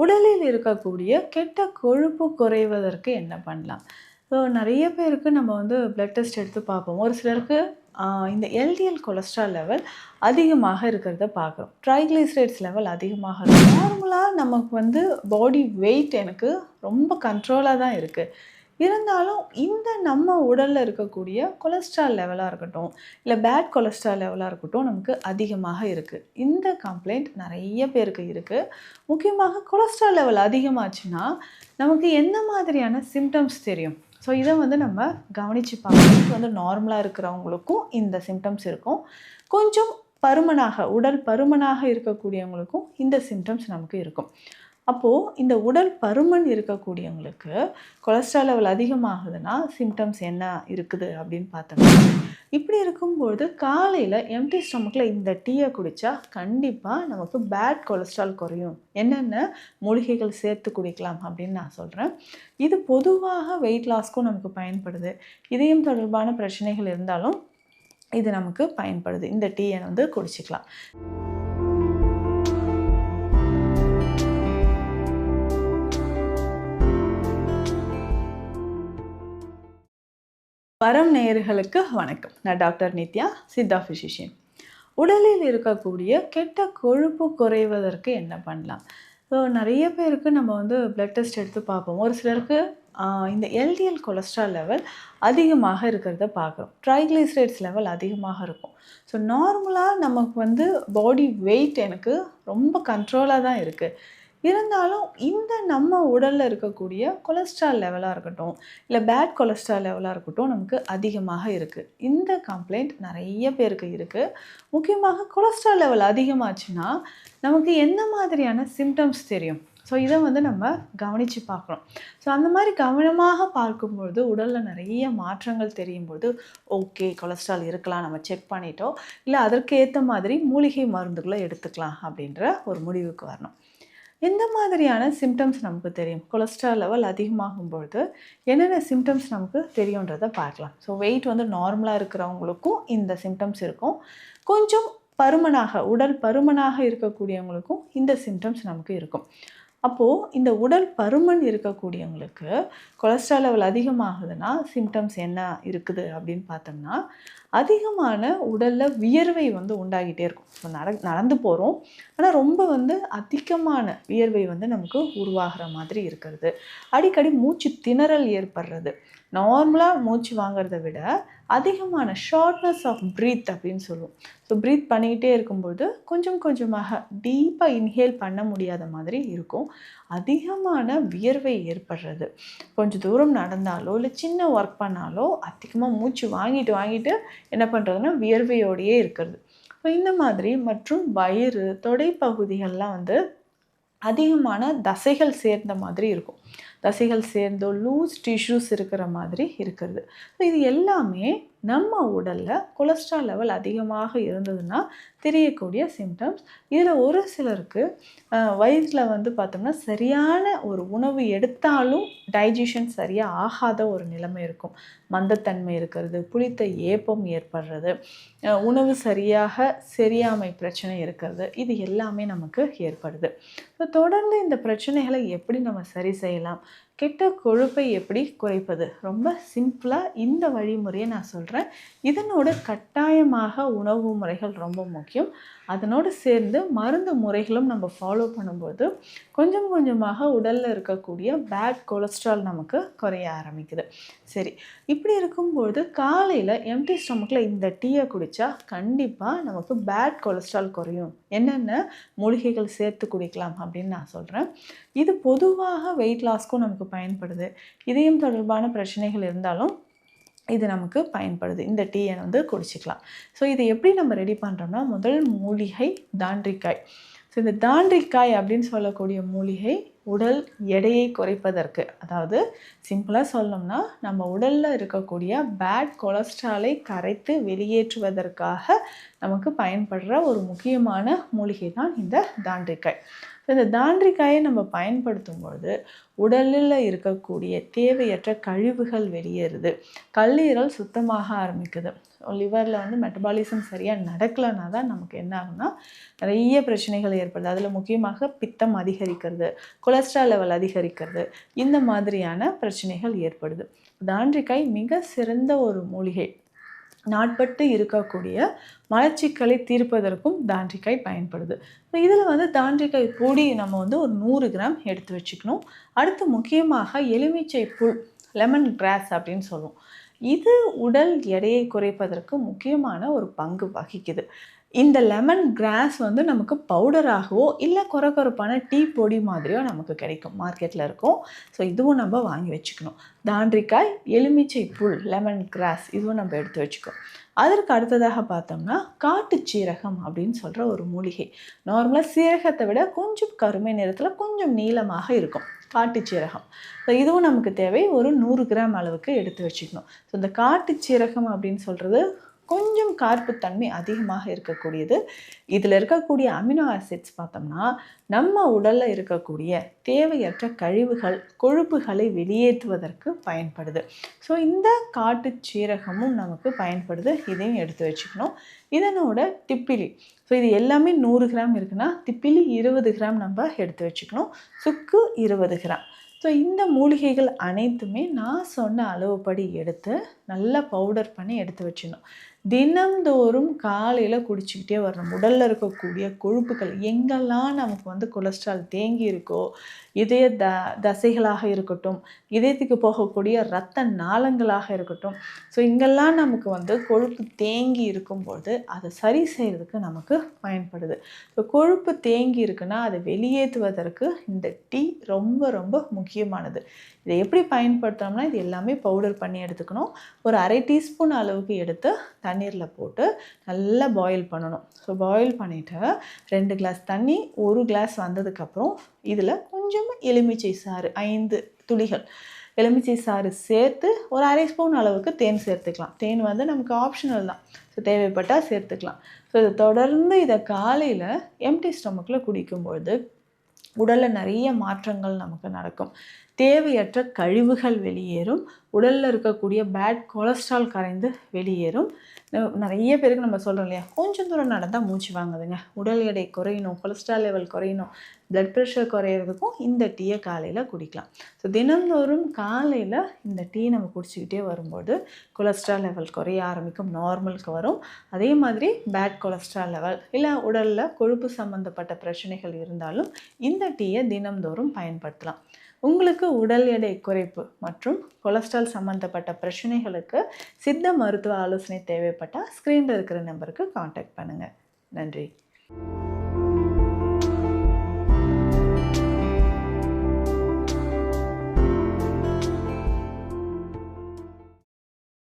உடலில் இருக்கக்கூடிய கெட்ட கொழுப்பு குறைவதற்கு என்ன பண்ணலாம்? ஸோ நெறைய பேருக்கு நம்ம வந்து பிளட் டெஸ்ட் எடுத்து பார்ப்போம். ஒரு சிலருக்கு இந்த எல்டிஎல் கொலஸ்ட்ரால் லெவல் அதிகமாக இருக்கிறத பார்க்குறோம். ட்ரைக்ளிசரைட்ஸ் லெவல் அதிகமாக இருக்கும். நார்மலா நமக்கு வந்து பாடி வெயிட் எனக்கு ரொம்ப கண்ட்ரோலா தான் இருக்கு. இருந்தாலும் இந்த நம்ம உடல்ல இருக்கக்கூடிய கொலஸ்ட்ரால் லெவலா இருக்கட்டும், இல்ல பேட் கொலஸ்ட்ரால் லெவலா இருக்கட்டும், நமக்கு அதிகமாக இருக்கு. இந்த கம்ப்ளைண்ட் நெறைய பேருக்கு இருக்கு. முக்கியமாக கொலஸ்ட்ரால் லெவல் அதிகமாச்சுன்னா, நமக்கு என்ன மாதிரியான சிம்ப்டம்ஸ் தெரியும்? ஸோ இத வந்து நம்ம கவனிச்சு பார்க்கணும். இது வந்து நார்மலா இருக்கிறவங்களுக்கும் இந்த சிம்ப்டம்ஸ் இருக்கும். கொஞ்சம் உடல் பருமனாக இருக்கக்கூடியவங்களுக்கும் இந்த சிம்ப்டம்ஸ் நமக்கு இருக்கும். அப்போ இந்த உடல் பருமன் இருக்கக்கூடியவங்களுக்கு கொலஸ்ட்ரால் லெவல் அதிகமாகுதுன்னா சிம்ப்டம்ஸ் என்ன இருக்குது அப்படின்னு பார்த்தோம்னா, இப்படி இருக்கும்போது காலையில் எம்டி ஸ்டொமக்கில் இந்த டீயை குடித்தா கண்டிப்பாக நமக்கு பேட் கொலஸ்ட்ரால் குறையும். என்னென்ன மூலிகைகள் சேர்த்து குடிக்கலாம் அப்படின்னு நான் சொல்கிறேன். இது பொதுவாக வெயிட் லாஸ்க்கும் நமக்கு பயன்படுது. இதயம் தொடர்பான பிரச்சனைகள் இருந்தாலும் இது நமக்கு பயன்படுது. இந்த டீயை வந்து குடிச்சிக்கலாம். பரம் நேயர்களுக்கு வணக்கம். நான் டாக்டர் நித்யா, சித்தா ஃபிசிஷியன். உடலில் இருக்கக்கூடிய கெட்ட கொழுப்பு குறைவதற்கு என்ன பண்ணலாம்? ஸோ நிறைய பேருக்கு நம்ம வந்து பிளட் டெஸ்ட் எடுத்து பார்ப்போம். ஒரு சிலருக்கு இந்த எல்டிஎல் கொலஸ்ட்ரால் லெவல் அதிகமாக இருக்கிறத பார்க்குறோம். ட்ரைக்ளிசரைட்ஸ் லெவல் அதிகமாக இருக்கும். ஸோ நார்மலாக நமக்கு வந்து பாடி வெயிட் எனக்கு ரொம்ப கண்ட்ரோலாக தான் இருக்குது. இருந்தாலும் இந்த நம்ம உடலில் இருக்கக்கூடிய கொலஸ்ட்ரால் லெவலாக இருக்கட்டும், இல்லை பேட் கொலஸ்ட்ரால் லெவலாக இருக்கட்டும், நமக்கு அதிகமாக இருக்குது. இந்த கம்ப்ளைண்ட் நிறைய பேருக்கு இருக்குது. முக்கியமாக கொலஸ்ட்ரால் லெவல் அதிகமாச்சுன்னா நமக்கு என்ன மாதிரியான சிம்டம்ஸ் தெரியும்? ஸோ இதை வந்து நம்ம கவனித்து பார்க்கணும். ஸோ அந்த மாதிரி கவனமாக பார்க்கும்பொழுது உடலில் நிறைய மாற்றங்கள் தெரியும்போது, ஓகே கொலஸ்ட்ரால் இருக்கலாம், நம்ம செக் பண்ணிட்டோம், இல்லை அதற்கு ஏற்ற மாதிரி மூலிகை மருந்துகளை எடுத்துக்கலாம் அப்படின்ற ஒரு முடிவுக்கு வரணும். எந்த மாதிரியான சிம்டம்ஸ் நமக்கு தெரியும்? கொலஸ்ட்ரால் லெவல் அதிகமாகும்பொழுது என்னென்ன சிம்டம்ஸ் நமக்கு தெரியுன்றதை பார்க்கலாம். ஸோ வெயிட் வந்து நார்மலாக இருக்கிறவங்களுக்கும் இந்த சிம்டம்ஸ் இருக்கும். கொஞ்சம் உடல் பருமனாக இருக்கக்கூடியவங்களுக்கும் இந்த சிம்டம்ஸ் நமக்கு இருக்கும். அப்போது இந்த உடல் பருமன் இருக்கக்கூடியவங்களுக்கு கொலஸ்ட்ரால் லெவல் அதிகமாகுதுன்னா சிம்டம்ஸ் என்ன இருக்குது அப்படின்னு பார்த்தோம்னா, அதிகமான உடலில் வியர்வை வந்து உண்டாகிட்டே இருக்கும். ஸோ நடந்து போகிறோம், ஆனால் ரொம்ப வந்து அதிகமான வியர்வை வந்து நமக்கு உருவாகிற மாதிரி இருக்கிறது. அடிக்கடி மூச்சு திணறல் ஏற்படுறது. நார்மலாக மூச்சு வாங்கிறத விட அதிகமான ஷார்ட்னஸ் ஆஃப் ப்ரீத் அப்படின்னு சொல்லுவோம். ஸோ ப்ரீத் பண்ணிக்கிட்டே இருக்கும்போது கொஞ்சம் கொஞ்சமாக டீப்பாக இன்ஹேல் பண்ண முடியாத மாதிரி இருக்கும். அதிகமான வியர்வை ஏற்படுறது. கொஞ்சம் தூரம் நடந்தாலோ இல்லை சின்ன ஒர்க் பண்ணாலோ அதிகமாக மூச்சு வாங்கிட்டு என்ன பண்ணுறதுன்னா வியர்வையோடையே இருக்கிறது. ஸோ இந்த மாதிரி மற்றும் வயிறு, தொடை பகுதிகள்லாம் வந்து அதிகமான தசைகள் சேர்ந்த மாதிரி இருக்கும். தசைகள் சேர்ந்தோ லூஸ் டிஷ்யூஸ் இருக்கிற மாதிரி இருக்கிறது. ஸோ இது எல்லாமே நம்ம உடலில் கொலஸ்ட்ரால் லெவல் அதிகமாக இருந்ததுன்னா தெரியக்கூடிய சிம்டம்ஸ். இதில் ஒரு சிலருக்கு வயிற்றில் வந்து பார்த்தோம்னா சரியான ஒரு உணவு எடுத்தாலும் டைஜஷன் சரியாக ஆகாத ஒரு நிலைமை இருக்கும். மந்தத்தன்மை இருக்கிறது, புளித்த ஏப்பம் ஏற்படுறது, உணவு சரியாக செரியாமை பிரச்சனை இருக்கிறது, இது எல்லாமே நமக்கு ஏற்படுது. ஸோ தொடர்ந்து இந்த பிரச்சனைகளை எப்படி நம்ம சரி செய்யலாம்? கெட்ட கொழுப்பை எப்படி குறைப்பது? ரொம்ப சிம்பிளாக இந்த வழிமுறையை நான் சொல்கிறேன். இதனோட கட்டாயமாக உணவு முறைகள் ரொம்ப முக்கியம். அதனோடு சேர்ந்து மருந்து முறைகளும் நம்ம ஃபாலோ பண்ணும்போது கொஞ்சம் கொஞ்சமாக உடலில் இருக்கக்கூடிய பேட் கொலஸ்ட்ரால் நமக்கு குறைய ஆரம்பிக்குது. சரி, இப்படி இருக்கும்போது காலையில் எம்டி ஸ்டொமக்கில் இந்த டீயை குடித்தா கண்டிப்பாக நமக்கு பேட் கொலஸ்ட்ரால் குறையும். என்னென்ன மூலிகைகள் சேர்த்து குடிக்கலாம் அப்படின்னு நான் சொல்கிறேன். இது பொதுவாக வெயிட் லாஸ்க்கும் நமக்கு பயன்படுது. இதயம் தொடர்பான பிரச்சனைகள் இருந்தாலும் இது நமக்கு பயன்படுது. இந்த டீயை வந்து குடிச்சிக்கலாம். ஸோ இதை எப்படி நம்ம ரெடி பண்ணுறோம்னா, முதல் மூலிகை தாண்டிக்காய். ஸோ இந்த தாண்டிக்காய் அப்படின்னு சொல்லக்கூடிய மூலிகை உடல் எடையை குறைப்பதற்கு, அதாவது சிம்பிளாக சொல்லணும்னா நம்ம உடலில் இருக்கக்கூடிய பேட் கொலஸ்ட்ராலை கரைத்து வெளியேற்றுவதற்காக நமக்கு பயன்படுற ஒரு முக்கியமான மூலிகை தான் இந்த தாண்டிக்காய். இந்த தாண்டிக்காயை நம்ம பயன்படுத்தும் பொழுது உடலில் இருக்கக்கூடிய தேவையற்ற கழிவுகள் வெளியேறுது, கல்லீரல் சுத்தமாக ஆரம்பிக்குது. லிவரில் வந்து மெட்டபாலிசம் சரியாக நடக்கலைன்னா தான் நமக்கு என்ன ஆகும்னா நிறைய பிரச்சனைகள் ஏற்படுது. அதில் முக்கியமாக பித்தம் அதிகரிக்கிறது, கொலஸ்ட்ரால் லெவல் அதிகரிக்கிறது, இந்த மாதிரியான பிரச்சனைகள் ஏற்படுது. தாண்டிக்காய் மிக சிறந்த ஒரு மூலிகை. நாட்பட்டு இருக்கக்கூடிய மலச்சிக்கலை தீர்ப்பதற்கும் தாண்டிக்காய் பயன்படுது. ஸோ இதில் வந்து தாண்டிக்காய் பொடி நம்ம வந்து ஒரு 100 கிராம் எடுத்து வச்சுக்கணும். அடுத்து முக்கியமாக எலுமிச்சை புல், லெமன் கிராஸ் அப்படின்னு சொல்லுவோம். இது உடல் எடையை குறைப்பதற்கு முக்கியமான ஒரு பங்கு வகிக்குது. இந்த லெமன் கிராஸ் வந்து நமக்கு பவுடராகவோ இல்லை கொரகொரப்பான டீ பொடி மாதிரியோ நமக்கு கிடைக்கும், மார்க்கெட்டில் இருக்கும். ஸோ இதுவும் நம்ம வாங்கி வச்சுக்கணும். தாண்டிக்காய், எலுமிச்சை புல், லெமன் கிராஸ் இதுவும் நம்ம எடுத்து வச்சுக்கோம். அதற்கு அடுத்ததாக பார்த்தோம்னா காட்டு சீரகம் அப்படின்னு சொல்கிற ஒரு மூலிகை. நார்மலாக சீரகத்தை விட கொஞ்சம் கருமை நிறத்தில் கொஞ்சம் நீளமாக இருக்கும் காட்டு சீரகம். ஸோ இதுவும் நமக்கு தேவை. ஒரு 100 கிராம் அளவுக்கு எடுத்து வச்சுக்கணும். ஸோ இந்த காட்டு சீரகம் அப்படின்னு சொல்கிறது கொஞ்சம் கார்ப்புத்தன்மை அதிகமாக இருக்கக்கூடியது. இதில் இருக்கக்கூடிய அமினோ ஆசிட்ஸ் பார்த்தோம்னா நம்ம உடலில் இருக்கக்கூடிய தேவையற்ற கழிவுகள், கொழுப்புகளை வெளியேற்றுவதற்கு பயன்படுது. ஸோ இந்த காட்டு சீரகமும் நமக்கு பயன்படுது. இதையும் எடுத்து வச்சுக்கணும். இதனோட திப்பிலி, ஸோ இது எல்லாமே 100 கிராம் இருக்குன்னா திப்பிலி 20 கிராம் நம்ம எடுத்து வச்சுக்கணும். சுக்கு 20 கிராம். ஸோ இந்த மூலிகைகள் அனைத்துமே நான் சொன்ன அளவுப்படி எடுத்து நல்லா பவுடர் பண்ணி எடுத்து வச்சிடணும். தினந்தோறும் காலையில் குடிச்சிக்கிட்டே வரணும். உடலில் இருக்கக்கூடிய கொழுப்புகள் எங்கெல்லாம் நமக்கு வந்து கொலஸ்ட்ரால் தேங்கி இருக்கோ, இதய தசைகளாக இருக்கட்டும், இதயத்துக்கு போகக்கூடிய இரத்த நாளங்களாக இருக்கட்டும், ஸோ இங்கெல்லாம் நமக்கு வந்து கொழுப்பு தேங்கி இருக்கும்போது அதை சரி செய்கிறதுக்கு நமக்கு பயன்படுது. ஸோ கொழுப்பு தேங்கி இருக்குன்னா அதை வெளியேற்றுவதற்கு இந்த டீ ரொம்ப ரொம்ப முக்கியமானது. இதை எப்படி பயன்படுத்தணும்னா இது எல்லாமே பவுடர் பண்ணி எடுத்துக்கணும். ஒரு 1/2 டீஸ்பூன் அளவுக்கு எடுத்து தண்ணீரில் போட்டு நல்லா பாயில் பண்ணணும். ஸோ பாயில் பண்ணிவிட்டு 2 கிளாஸ் தண்ணி, 1 கிளாஸ் வந்ததுக்கப்புறம் இதில் கொஞ்சம் எலுமிச்சை சாறு 5 துளிகள் எலுமிச்சை சாறு சேர்த்து ஒரு 1/2 ஸ்பூன் அளவுக்கு தேன் சேர்த்துக்கலாம். தேன் வந்து நமக்கு ஆப்ஷனல் தான். ஸோ தேவைப்பட்டால் சேர்த்துக்கலாம். ஸோ இதை தொடர்ந்து இதை காலையில் எம்டி ஸ்டொமக்கில் குடிக்கும்பொழுது உடலில் நிறைய மாற்றங்கள் நமக்கு நடக்கும். தேவையற்ற கழிவுகள் வெளியேறும். உடலில் இருக்கக்கூடிய பேட் கொலஸ்ட்ரால் கரைந்து வெளியேறும். நிறைய பேருக்கு நம்ம சொல்கிறோம் இல்லையா, கொஞ்சம் தூரம் நடந்தால் மூச்சு வாங்குதுங்க, உடல் எடை குறையணும், கொலஸ்ட்ரால் லெவல் குறையணும், பிளட் ப்ரெஷர் குறையிறதுக்கும் இந்த டீயை காலையில் குடிக்கலாம். ஸோ தினந்தோறும் காலையில் இந்த டீ நம்ம குடிச்சிக்கிட்டே வரும்போது கொலஸ்ட்ரால் லெவல் குறைய ஆரம்பிக்கும், நார்மலுக்கு வரும். அதே மாதிரி பேட் கொலஸ்ட்ரால் லெவல் இல்லை உடலில் கொழுப்பு சம்மந்தப்பட்ட பிரச்சனைகள் இருந்தாலும் இந்த டீயை தினந்தோறும் பயன்படுத்தலாம். உங்களுக்கு உடல் எடை குறைப்பு மற்றும் கொலஸ்ட்ரால் சம்மந்தப்பட்ட பிரச்சனைகளுக்கு சித்த மருத்துவ ஆலோசனை தேவைப்பட்டால் ஸ்க்ரீனில் இருக்கிற நம்பருக்கு காண்டாக்ட் பண்ணுங்கள். நன்றி.